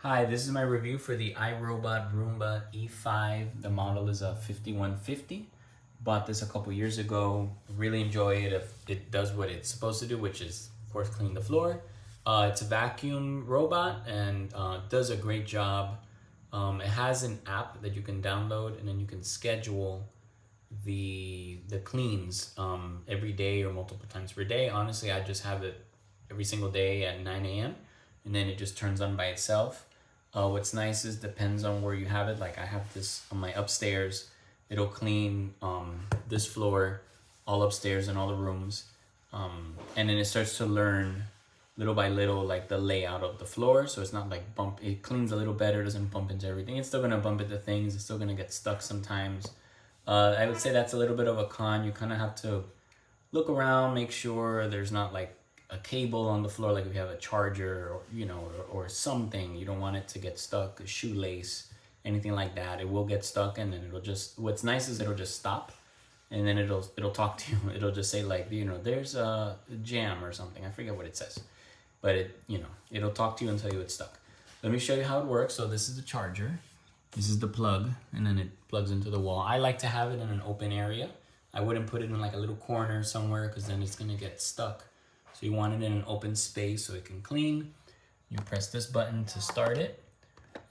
Hi, this is my review for the iRobot Roomba E5. The model is a 5150. Bought this a couple years ago. Really enjoy it. It does what it's supposed to do, which is, of course, clean the floor. It's a vacuum robot and does a great job. It has an app that you can download, and then you can schedule the cleans every day or multiple times per day. Honestly, I just have it every single day at 9 a.m. and then it just turns on by itself. What's nice is depends on where you have it. Like I have this on my upstairs. It'll clean this floor, all upstairs in all the rooms. And then it starts to learn little by little like the layout of the floor. So it's not like it cleans a little better, doesn't bump into everything. It's still gonna bump into things. It's still gonna get stuck sometimes. I would say that's a little bit of a con. You kind of have to look around, make sure there's not like a cable on the floor, like if you have a charger or something. You don't want it to get stuck, a shoelace, anything like that. It will get stuck, and then it'll just, what's nice is it'll just stop, and then it'll talk to you. It'll just say like, there's a jam or something. I forget what it says, but it'll talk to you and tell you it's stuck. Let me show you how it works. So this is the charger, this is the plug, and then it plugs into the wall. I like to have it in an open area. I wouldn't put it in like a little corner somewhere, because then it's gonna get stuck. So you want it in an open space so it can clean. You press this button to start it.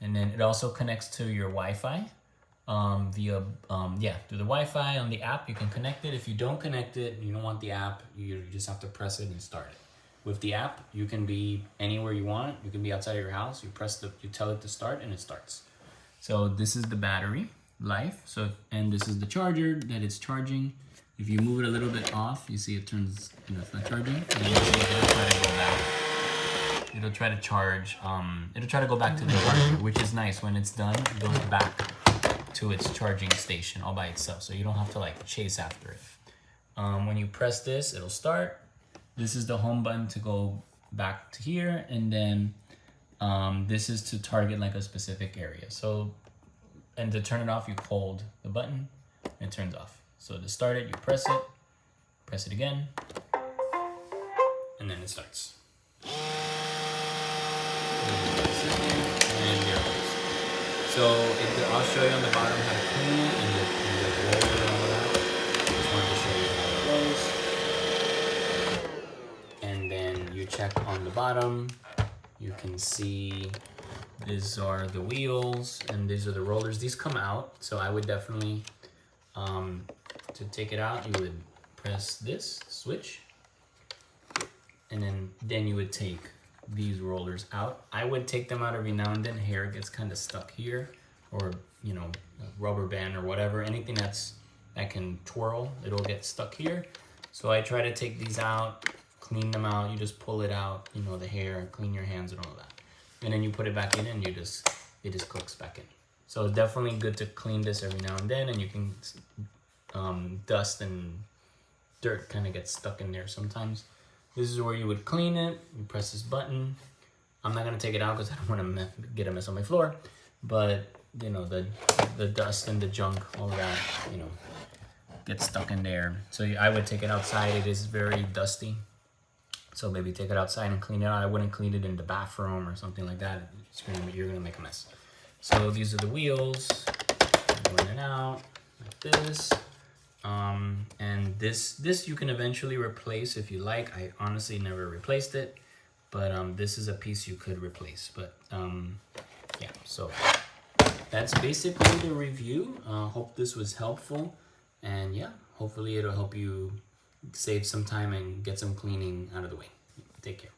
And then it also connects to your Wi-Fi through the Wi-Fi on the app. You can connect it. If you don't connect it, you don't want the app, you just have to press it and start it. With the app, you can be anywhere you want. You can be outside of your house. You tell it to start and it starts. So this is the battery life. And this is the charger that it's charging. If you move it a little bit off, you see it turns, it's not charging. And you see it'll try to go back. It'll try to charge, it'll try to go back to the charger, which is nice. When it's done, it goes back to its charging station all by itself. So you don't have to like chase after it. When you press this, it'll start. This is the home button to go back to here. And then this is to target like a specific area. And to turn it off, you hold the button and it turns off. So to start it, you press it again, and then it starts. And there it goes. So I'll show you on the bottom how to clean it and the roller and all that. Just wanted to show you how it goes. And then you check on the bottom. You can see these are the wheels and these are the rollers. These come out, so I would definitely to take it out, you would press this switch, and then you would take these rollers out. I would take them out every now and then. Hair gets kind of stuck here, or a rubber band or whatever, anything that can twirl, it'll get stuck here. So I try to take these out, clean them out. You just pull it out, the hair, clean your hands and all that, and then you put it back in, and it just clicks back in. So it's definitely good to clean this every now and then, and you can dust and dirt kind of gets stuck in there sometimes. This is where you would clean it. You press this button. I'm not gonna take it out because I don't want to get a mess on my floor, but the dust and the junk, all of that, gets stuck in there. So I would take it outside. It is very dusty, so maybe take it outside and clean it out. I wouldn't clean it in the bathroom or something like that. You're gonna make a mess. So these are the wheels, going in and out like this. And this you can eventually replace if you like. I honestly never replaced it, but this is a piece you could replace. But yeah, so that's basically the review. Hope this was helpful, and yeah, hopefully it'll help you save some time and get some cleaning out of the way. Take care.